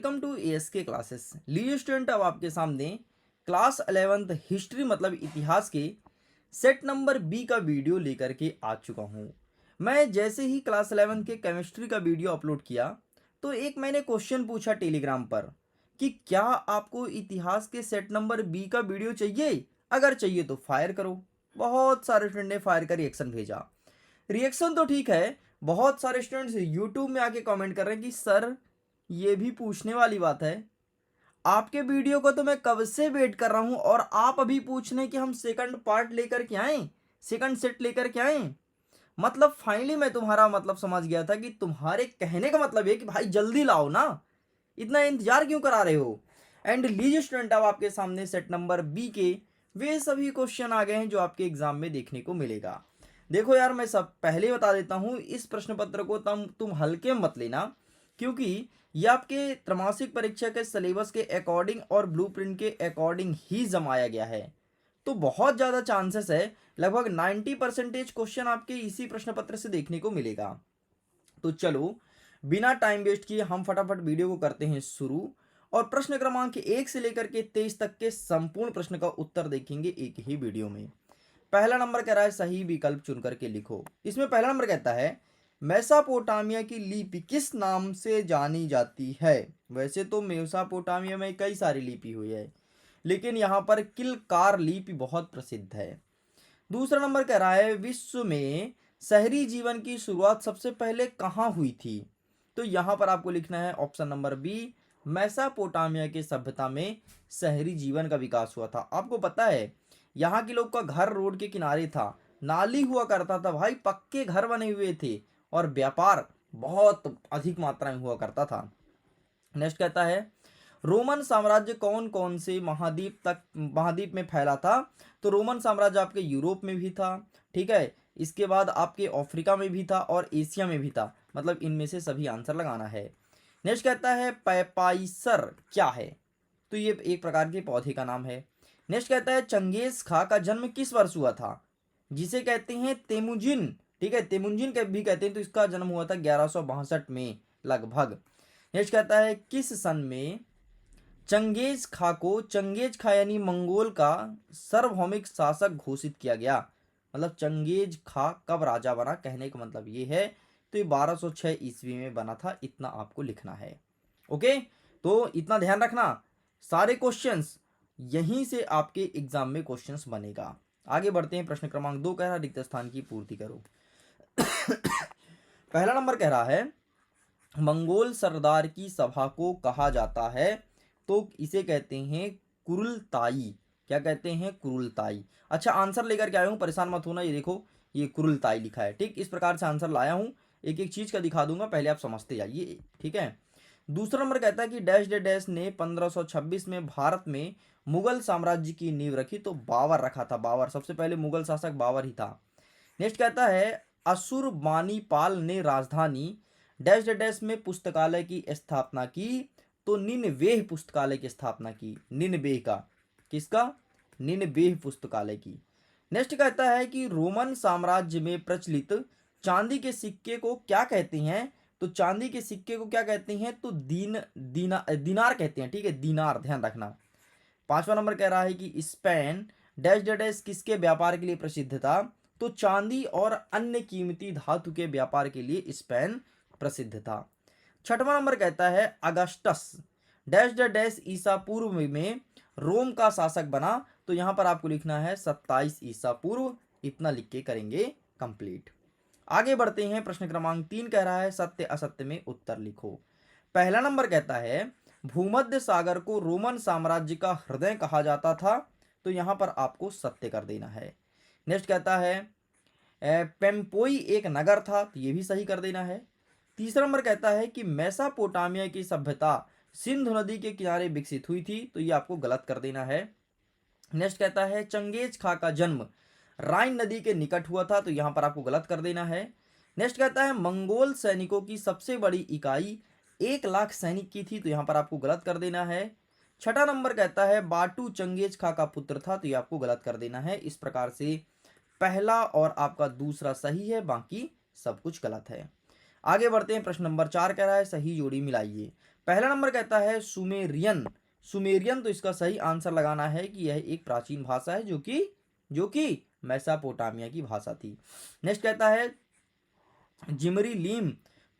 Welcome to ASK classes. लीजिए student, अब आपके सामने क्लास 11th हिस्ट्री मतलब इतिहास के सेट नंबर बी का वीडियो लेकर के आ चुका हूँ। मैं जैसे ही क्लास 11 के केमिस्ट्री का वीडियो अपलोड किया तो एक मैंने क्वेश्चन पूछा टेलीग्राम पर कि क्या आपको इतिहास के सेट नंबर बी का वीडियो चाहिए, अगर चाहिए तो फायर करो। बहुत सारे स्टूडेंट ने फायर का रिएक्शन भेजा। रिएक्शन तो ठीक है, बहुत सारे स्टूडेंट्स यूट्यूब में आके कमेंट कर रहे हैं कि सर ये भी पूछने वाली बात है, आपके वीडियो को तो मैं कब से वेट कर रहा हूं और आप अभी पूछ रहे हैं कि हम सेकंड पार्ट लेकर के आए, सेकंड सेट लेकर के आए। मतलब फाइनली मैं तुम्हारा मतलब समझ गया था कि तुम्हारे कहने का मतलब है कि भाई जल्दी लाओ ना, इतना इंतजार क्यों करा रहे हो। एंड लीजिए स्टूडेंट, अब आपके सामने सेट नंबर बी के वे सभी क्वेश्चन आ गए हैं जो आपके एग्जाम में देखने को मिलेगा। देखो यार, मैं सब पहले बता देता हूं, इस प्रश्न पत्र को तुम हल्के में मत लेना, क्योंकि ये आपके त्रैमासिक परीक्षा के सिलेबस के अकॉर्डिंग और ब्लूप्रिंट के अकॉर्डिंग ही जमाया गया है। तो बहुत ज़्यादा चांसेस है, लगभग 90% क्वेश्चन आपके इसी प्रश्न पत्र से देखने को मिलेगा। तो चलो बिना टाइम वेस्ट किए हम फटाफट वीडियो को करते हैं शुरू, और प्रश्न क्रमांक 1 से लेकर के 23 तक के संपूर्ण प्रश्न का उत्तर देखेंगे एक ही वीडियो में। पहला नंबर कह रहा है सही विकल्प चुन करके लिखो। इसमें पहला नंबर कहता है मेसोपोटामिया की लिपि किस नाम से जानी जाती है। वैसे तो मेसोपोटामिया में कई सारी लिपि हुई है, लेकिन यहाँ पर किलकार लिपि बहुत प्रसिद्ध है। दूसरा नंबर कह रहा है विश्व में शहरी जीवन की शुरुआत सबसे पहले कहाँ हुई थी। तो यहाँ पर आपको लिखना है ऑप्शन नंबर बी, मेसोपोटामिया के सभ्यता में शहरी जीवन का विकास हुआ था। आपको पता है यहाँ के लोग का घर रोड के किनारे था, नाली हुआ करता था भाई, पक्के घर बने हुए थे और व्यापार बहुत अधिक मात्रा में हुआ करता था। नेक्स्ट कहता है रोमन साम्राज्य कौन कौन से महाद्वीप में फैला था। तो रोमन साम्राज्य आपके यूरोप में भी था, ठीक है, इसके बाद आपके अफ्रीका में भी था और एशिया में भी था। मतलब इनमें से सभी आंसर लगाना है। नेक्स्ट कहता है पैपाइसर क्या है। तो ये एक प्रकार के पौधे का नाम है। नेक्स्ट कहता है चंगेज खां का जन्म किस वर्ष हुआ था, जिसे कहते हैं तेमुजिन, ठीक है, तेमुजिन के भी कहते हैं। तो इसका जन्म हुआ था 1162 में लगभग। नेक्स्ट कहता है किस सन में चंगेज खा को चंगेज खा यानी मंगोल का सार्वभौमिक शासक घोषित किया गया। मतलब चंगेज खा कब राजा बना, कहने का मतलब ये है। तो ये 1206 ईस्वी में बना था, इतना आपको लिखना है। ओके, तो इतना ध्यान रखना, सारे क्वेश्चंस यहीं से आपके एग्जाम में क्वेश्चंस बनेगा। आगे बढ़ते हैं, प्रश्न क्रमांक 2 कह रहा रिक्त स्थान की पूर्ति करो। पहला नंबर कह रहा है मंगोल सरदार की सभा को कहा जाता है। तो इसे कहते हैं कुरुलताई। क्या कहते हैं, कुरुलताई। अच्छा आंसर लेकर के आया हूं, परेशान मत होना। ये देखो, ये कुरुलताई लिखा है, ठीक, इस प्रकार से आंसर लाया हूं। एक एक चीज का दिखा दूंगा, पहले आप समझते जाइए, ठीक है। दूसरा नंबर कहता है कि डैश डे डैश ने 1526 में भारत में मुगल साम्राज्य की नींव रखी। तो बाबर रखा था, बाबर सबसे पहले मुगल शासक बाबर ही था। नेक्स्ट कहता है असुरबानीपाल ने राजधानी डैश डैश में पुस्तकालय की स्थापना की। तो निनवेह पुस्तकालय की स्थापना की, निनवेह का, किसका, निनवेह पुस्तकालय की। नेक्स्ट कहता है कि रोमन साम्राज्य में प्रचलित चांदी के सिक्के को क्या कहते हैं। तो चांदी के सिक्के को क्या कहते हैं, तो दीनार कहते हैं, ठीक है, दीनार, ध्यान रखना। पांचवा नंबर कह रहा है कि स्पेन डैश डैश किसके व्यापार के लिए प्रसिद्ध था। तो चांदी और अन्य कीमती धातु के व्यापार के लिए स्पेन प्रसिद्ध था। छठवां नंबर कहता है अगस्टस डैश डैश ईसा पूर्व में रोम का शासक बना। तो यहां पर आपको लिखना है 27 ईसा पूर्व, इतना लिख के करेंगे कंप्लीट। आगे बढ़ते हैं, प्रश्न क्रमांक 3 कह रहा है सत्य असत्य में उत्तर लिखो। पहला नंबर कहता है भूमध्य सागर को रोमन साम्राज्य का हृदय कहा जाता था। तो यहां पर आपको सत्य कर देना है। नेक्स्ट कहता है पेम्पोई एक नगर था। तो ये भी सही कर देना है। तीसरा नंबर कहता है कि मेसोपोटामिया की सभ्यता सिंधु नदी के किनारे विकसित हुई थी। तो ये आपको गलत कर देना है। नेक्स्ट कहता है चंगेज खा का जन्म राइन नदी के निकट हुआ था। तो यहां पर आपको गलत कर देना है। नेक्स्ट कहता है मंगोल सैनिकों की सबसे बड़ी इकाई 1 लाख सैनिक की थी। तो यहां पर आपको गलत कर देना है। छठा नंबर कहता है बाटू चंगेज खा का पुत्र था। तो ये आपको गलत कर देना है। इस प्रकार से पहला और आपका दूसरा सही है, बाकी सब कुछ गलत है। आगे बढ़ते हैं, प्रश्न नंबर 4 कह रहा है सही जोड़ी मिलाइए। पहला नंबर कहता है सुमेरियन। सुमेरियन, तो इसका सही आंसर लगाना है कि यह एक प्राचीन भाषा है जो कि मेसोपोटामिया की भाषा थी। नेक्स्ट कहता है जिमरी लीम,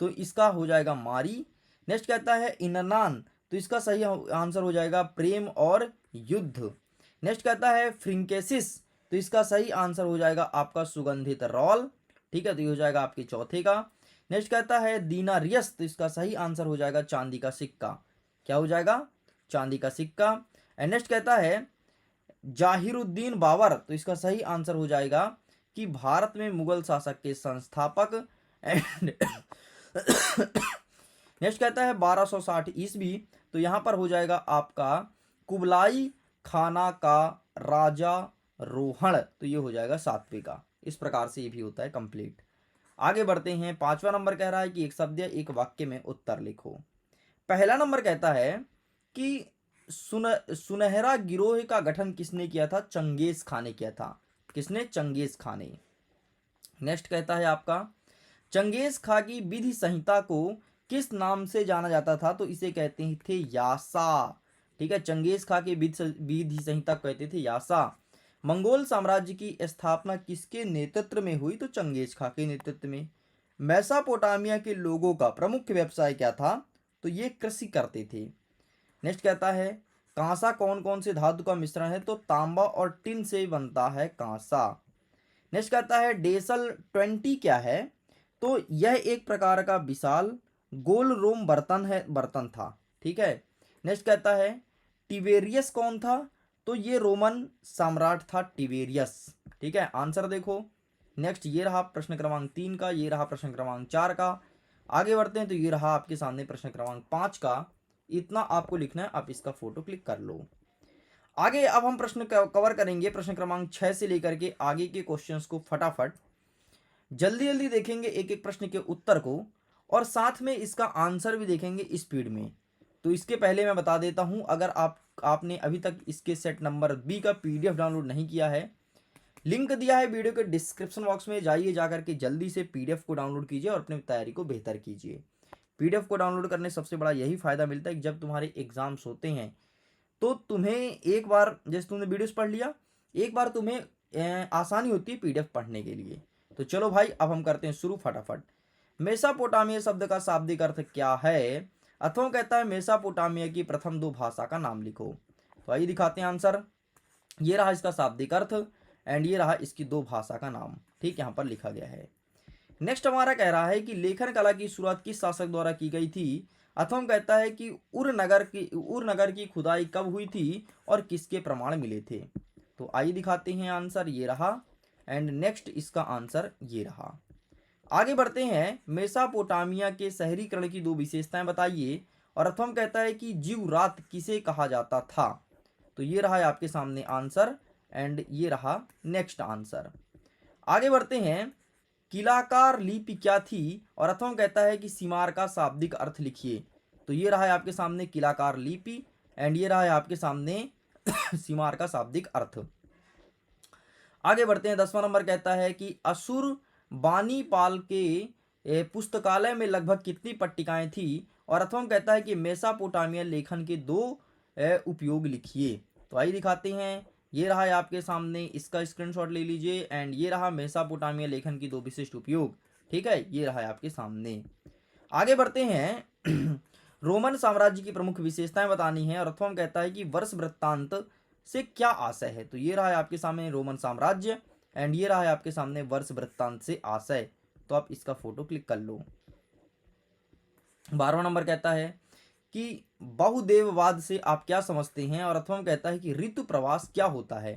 तो इसका हो जाएगा मारी। नेक्स्ट कहता है इननान, तो इसका सही आंसर हो जाएगा प्रेम और युद्ध। नेक्स्ट कहता है फ्रिंकेसिस, तो इसका सही आंसर हो जाएगा आपका सुगंधित रॉल। ठीक है, तो ये हो जाएगा आपके चौथे का। नेक्स्ट कहता है दीनारियस, तो इसका सही आंसर हो जाएगा चांदी का सिक्का। क्या हो जाएगा? चांदी का सिक्का। एंड नेक्स्ट कहता है जाहिरुद्दीन बाबर, तो इसका सही आंसर हो जाएगा कि भारत में मुगल शासक के संस्थापक। एंड नेक्स्ट कहता है 1260 ईस्वी, तो यहाँ पर हो जाएगा आपका कुबलाई खाना का राजा रोहण, तो ये हो जाएगा 7वें का। इस प्रकार से ये भी होता है कंप्लीट। आगे बढ़ते हैं। 5वां नंबर कह रहा है कि एक शब्द या एक वाक्य में उत्तर लिखो। पहला नंबर कहता है कि सुनहरा गिरोह का गठन किसने किया था? चंगेज खान ने किया था। किसने? चंगेज खान ने। नेक्स्ट कहता है आपका चंगेज खां की विधि संहिता को किस नाम से जाना जाता था? तो इसे कहते थे यासा। ठीक है, चंगेज खां की विधि संहिता को कहते थे यासा। मंगोल साम्राज्य की स्थापना किसके नेतृत्व में हुई? तो चंगेज खां के नेतृत्व में। मेसोपोटामिया के लोगों का प्रमुख व्यवसाय क्या था? तो ये कृषि करते थे। नेक्स्ट कहता है कांसा कौन कौन से धातु का मिश्रण है? तो तांबा और टिन से बनता है कांसा। नेक्स्ट कहता है डेसल 20 क्या है? तो यह एक प्रकार का विशाल गोल रोम बर्तन था। ठीक है। नेक्स्ट कहता है टिबेरियस कौन था? तो ये रोमन सम्राट था टिबेरियस। ठीक है, आंसर देखो। नेक्स्ट ये रहा प्रश्न क्रमांक 3 का, ये रहा प्रश्न क्रमांक 4 का। आगे बढ़ते हैं तो ये रहा आपके सामने प्रश्न क्रमांक 5 का। इतना आपको लिखना है, आप इसका फोटो क्लिक कर लो। आगे अब हम प्रश्न कवर करेंगे प्रश्न क्रमांक 6 से लेकर के आगे के क्वेश्चंस को फटाफट जल्दी जल्दी देखेंगे एक एक प्रश्न के उत्तर को, और साथ में इसका आंसर भी देखेंगे स्पीड में। तो इसके पहले मैं बता देता हूं, अगर आपने अभी तक इसके सेट नंबर बी का पीडीएफ डाउनलोड नहीं किया है, लिंक दिया है वीडियो के डिस्क्रिप्शन बॉक्स में, जाइए जाकर के जल्दी से पीडीएफ को डाउनलोड कीजिए और अपनी तैयारी को बेहतर कीजिए। पीडीएफ को डाउनलोड करने से सबसे बड़ा यही फायदा मिलता है कि जब तुम्हारे एग्जाम्स होते हैं तो तुम्हें एक बार, जैसे तुमने वीडियोस पढ़ लिया, एक बार तुम्हें आसानी होती है पीडीएफ पढ़ने के लिए। तो चलो भाई अब हम करते हैं शुरू फटाफट। मेसोपोटामिया शब्द का शाब्दिक अर्थ क्या है? अथवा कहता है मेसोपोटामिया की प्रथम 2 भाषा का नाम लिखो। तो आइए दिखाते हैं आंसर। ये रहा इसका शाब्दिक अर्थ एंड ये रहा इसकी 2 भाषा का नाम। ठीक, यहाँ पर लिखा गया है। नेक्स्ट हमारा कह रहा है कि लेखन कला की शुरुआत किस शासक द्वारा की गई थी? अथवा कहता है कि उर नगर की खुदाई कब हुई थी और किसके प्रमाण मिले थे? तो आइए दिखाते हैं आंसर। ये रहा एंड नेक्स्ट इसका आंसर ये रहा। आगे बढ़ते हैं। मेसोपोटामिया के शहरीकरण की 2 विशेषताएं बताइए। और अथवा कहता है कि जीवरात किसे कहा जाता था? तो ये रहा आपके सामने आंसर एंड ये रहा नेक्स्ट आंसर। आगे बढ़ते हैं। किलाकार लिपि क्या थी? और अथवा कहता है कि सीमार का शाब्दिक अर्थ लिखिए। तो ये रहा है आपके सामने किलाकार लिपि एंड ये रहा है आपके सामने सीमार का शाब्दिक अर्थ। आगे बढ़ते हैं। 10वां नंबर कहता है कि असुर बानीपाल के पुस्तकालय में लगभग कितनी पट्टिकाएं थी? और अथवा कहता है कि मेसोपोटामिया लेखन के 2 उपयोग लिखिए। तो आइए दिखाते हैं। ये रहा है आपके सामने, इसका स्क्रीनशॉट ले लीजिए एंड ये रहा मेसोपोटामिया लेखन की 2 विशिष्ट उपयोग। ठीक है, ये रहा है आपके सामने। आगे बढ़ते हैं। रोमन साम्राज्य की प्रमुख विशेषताएं बतानी है। और अथवा कहता है कि वर्ष वृत्तांत से क्या आशय है? तो ये रहा है आपके सामने रोमन साम्राज्य एंड ये रहा है आपके सामने वर्ष वृत्तांत से आशय। तो आप इसका फोटो क्लिक कर लो। 12वां नंबर कहता है कि बहुदेववाद से आप क्या समझते हैं? और अथवा कहता है कि ऋतु प्रवास क्या होता है?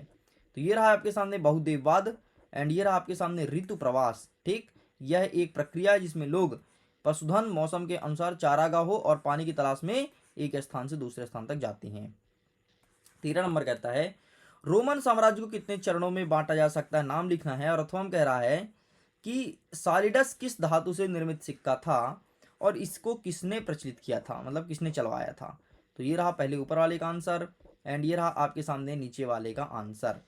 तो ये रहा आपके सामने बहुदेववाद एंड ये रहा आपके सामने ऋतु प्रवास। ठीक, यह एक प्रक्रिया है जिसमें लोग पशुधन मौसम के अनुसार चारागाहों और पानी की तलाश में एक स्थान से दूसरे स्थान तक जाते हैं। 13 नंबर कहता है रोमन साम्राज्य को कितने चरणों में बांटा जा सकता है? नाम लिखना है। और अथवा कह रहा है कि सॉलिडस किस धातु से निर्मित सिक्का था और इसको किसने प्रचलित किया था, मतलब किसने चलवाया था? तो ये रहा पहले ऊपर वाले का आंसर एंड ये रहा आपके सामने नीचे वाले का आंसर।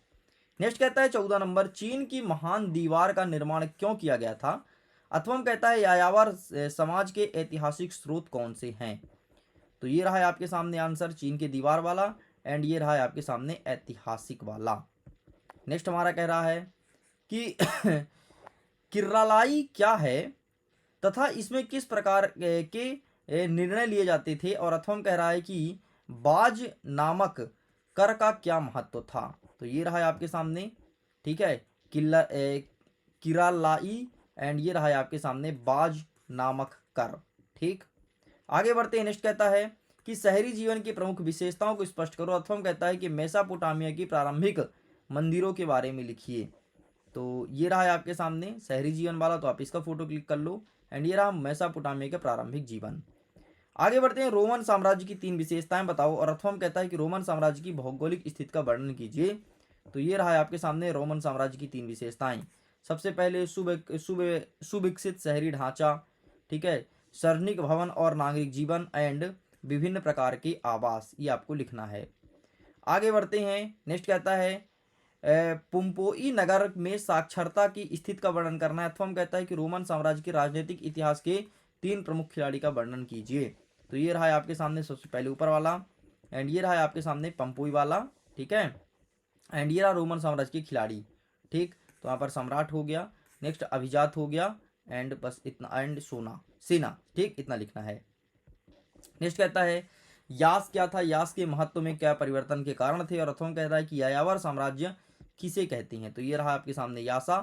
नेक्स्ट कहता है 14 नंबर चीन की महान दीवार का निर्माण क्यों किया गया था? अथवा कहता है यायावर समाज के ऐतिहासिक स्रोत कौन से हैं? तो ये रहा है आपके सामने आंसर, चीन के दीवार वाला, एंड ये रहा है आपके सामने ऐतिहासिक वाला। नेक्स्ट हमारा कह रहा है कि किर्रालाई क्या है तथा इसमें किस प्रकार के निर्णय लिए जाते थे, और अथवा कह रहा है कि बाज नामक कर का क्या महत्व था। तो ये रहा है आपके सामने, ठीक है, किरालाई, एंड ये रहा है आपके सामने बाज नामक कर। ठीक, आगे बढ़ते हैं। नेक्स्ट कहता है कि शहरी जीवन की प्रमुख विशेषताओं को स्पष्ट करो, अथवा कहता है कि मेसोपोटामिया की प्रारंभिक मंदिरों के बारे में लिखिए। तो ये रहा है आपके सामने शहरी जीवन वाला, तो आप इसका फोटो क्लिक कर लो, एंड ये रहा मेसोपोटामिया का प्रारंभिक जीवन। आगे बढ़ते हैं। रोमन साम्राज्य की 3 विशेषताएं बताओ, और अथवा कहता है कि रोमन साम्राज्य की भौगोलिक स्थिति का वर्णन कीजिए। तो ये रहा है आपके सामने रोमन साम्राज्य की 3 विशेषताएं। सबसे पहले सुविकसित शहरी ढांचा, ठीक है, सार्वजनिक भवन और नागरिक जीवन, एंड विभिन्न प्रकार के आवास, ये आपको लिखना है। आगे बढ़ते हैं। नेक्स्ट कहता है पुम्पोई नगर में साक्षरता की स्थिति का वर्णन करना है, अथवा कहता है कि रोमन साम्राज्य के राजनीतिक इतिहास के 3 प्रमुख खिलाड़ी का वर्णन कीजिए। तो ये रहा है आपके सामने सबसे पहले ऊपर वाला, एंड ये रहा है आपके सामने पंपोई वाला, ठीक है, एंड ये रहा रोमन साम्राज्य के खिलाड़ी। ठीक, तो यहाँ पर सम्राट हो गया, नेक्स्ट अभिजात हो गया, एंड बस इतना, एंड सेना, ठीक, इतना लिखना है। नेक्स्ट कहता है यास क्या था, यास के महत्व में क्या परिवर्तन के कारण थे, और अथवा कहता है कि यायावर साम्राज्य किसे कहते हैं। तो ये रहा आपके सामने यासा,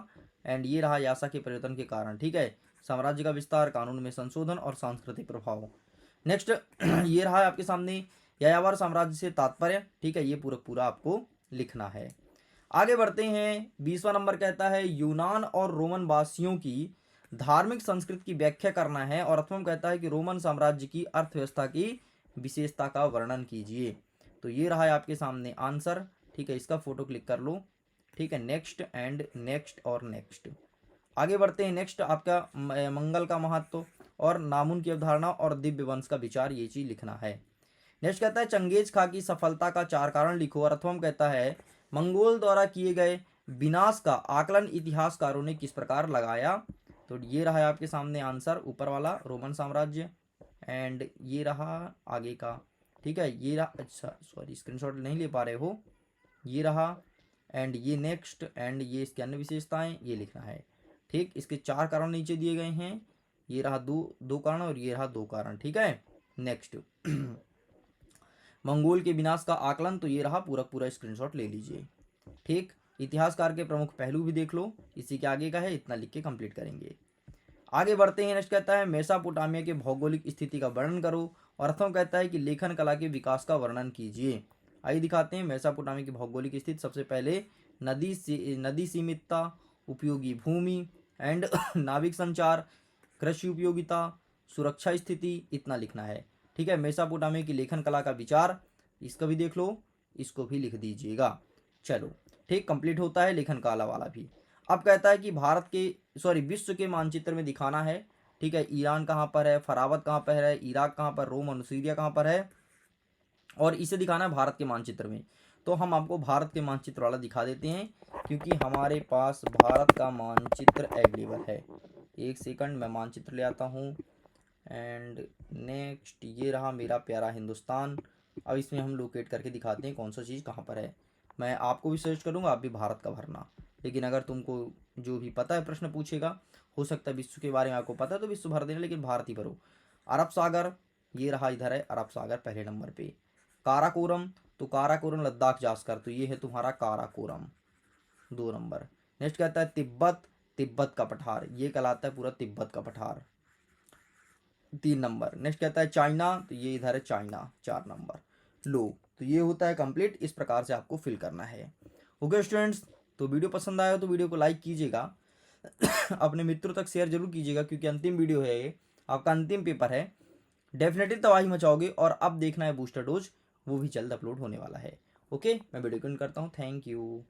एंड ये रहा यासा के परिवर्तन के कारण, ठीक है, साम्राज्य का विस्तार, कानून में संशोधन और सांस्कृतिक प्रभाव। नेक्स्ट ये रहा आपके सामने यायावर साम्राज्य से तात्पर्य, ठीक है, ये पूरा पूरा आपको लिखना है। आगे बढ़ते हैं। 20वां नंबर कहता है यूनान और रोमन वासियों की धार्मिक संस्कृति की व्याख्या करना है, और अथवा कहता है कि रोमन साम्राज्य की अर्थव्यवस्था की विशेषता का वर्णन कीजिए। तो ये रहा है आपके सामने आंसर, ठीक है, इसका फोटो क्लिक कर लो, ठीक है, नेक्स्ट एंड नेक्स्ट और नेक्स्ट। आगे बढ़ते हैं। नेक्स्ट आपका मंगल का महत्व और नामुन की अवधारणा और दिव्य वंश का विचार, ये चीज लिखना है। नेक्स्ट कहता है चंगेज खां की सफलता का 4 कारण लिखो, और अथवा कहता है मंगोल द्वारा किए गए विनाश का आकलन इतिहासकारों ने किस प्रकार लगाया। तो ये रहा है आपके सामने आंसर, ऊपर वाला रोमन साम्राज्य, एंड ये रहा आगे का, ठीक है, ये रहा, अच्छा सॉरी स्क्रीनशॉट नहीं ले पा रहे हो, ये रहा, एंड ये नेक्स्ट, एंड ये इसके अन्य विशेषताएं, ये लिखना है। ठीक, इसके 4 कारण नीचे दिए गए हैं, ये रहा दो कारण, और ये रहा 2 कारण, ठीक है। नेक्स्ट मंगोल के विनाश का आकलन, तो ये रहा पूरा पूरा स्क्रीनशॉट ले लीजिए। ठीक, इतिहासकार के प्रमुख पहलू भी देख लो, इसी के आगे का है, इतना लिख के कंप्लीट करेंगे। आगे बढ़ते हैं। नेक्स्ट कहता है मेसोपोटामिया के भौगोलिक स्थिति का वर्णन करो, और अथवा कहता है कि लेखन कला के विकास का वर्णन कीजिए। आइए दिखाते हैं मेसोपोटामिया की भौगोलिक स्थिति। सबसे पहले नदी सीमितता, उपयोगी भूमि, एंड नाविक संचार, कृषि उपयोगिता, सुरक्षा स्थिति, इतना लिखना है। ठीक है, मेसोपोटामिया की लेखन कला का विचार, इसका भी देख लो, इसको भी लिख दीजिएगा। चलो ठीक, कंप्लीट होता है लेखन कला वाला भी। अब कहता है कि विश्व के मानचित्र में दिखाना है, ठीक है, ईरान कहाँ पर है, फरावत कहाँ पर है, इराक कहाँ पर, रोम और सीरिया कहाँ पर है, और इसे दिखाना है भारत के मानचित्र में। तो हम आपको भारत के मानचित्र वाला दिखा देते हैं, क्योंकि हमारे पास भारत का मानचित्र अवेलेबल है। एक सेकंड, मैं मानचित्र ले आता हूँ, एंड नेक्स्ट ये रहा मेरा प्यारा हिंदुस्तान। अब इसमें हम लोकेट करके दिखाते हैं कौन सा चीज़ कहाँ पर है। मैं आपको भी सर्च करूँगा, आप भी भारत का भरना, लेकिन अगर तुमको जो भी पता है प्रश्न पूछेगा, हो सकता है विश्व के बारे में आपको पता है तो विश्व भर देना, लेकिन भारत ही भरो। अरब सागर, ये रहा इधर है अरब सागर पहले नंबर पे। काराकोरम, तो काराकोरम लद्दाख जास्कर, तो ये है तुम्हारा काराकोरम 2 नंबर। नेक्स्ट कहता है तिब्बत का पठार, ये कहलाता है पूरा तिब्बत का पठार 3 नंबर। नेक्स्ट कहता है चाइना, तो ये इधर है चाइना 4 नंबर। लो, तो ये होता है कंप्लीट, इस प्रकार से आपको फिल करना है। ओके स्टूडेंट्स, तो वीडियो पसंद आया तो वीडियो को लाइक कीजिएगा अपने मित्रों तक शेयर जरूर कीजिएगा, क्योंकि अंतिम वीडियो है ये, आपका अंतिम पेपर है, डेफिनेटली तबाही मचाओगे। और अब देखना है बूस्टर डोज, वो भी जल्द अपलोड होने वाला है। ओके, मैं वीडियो को एंड करता हूँ। Thank you.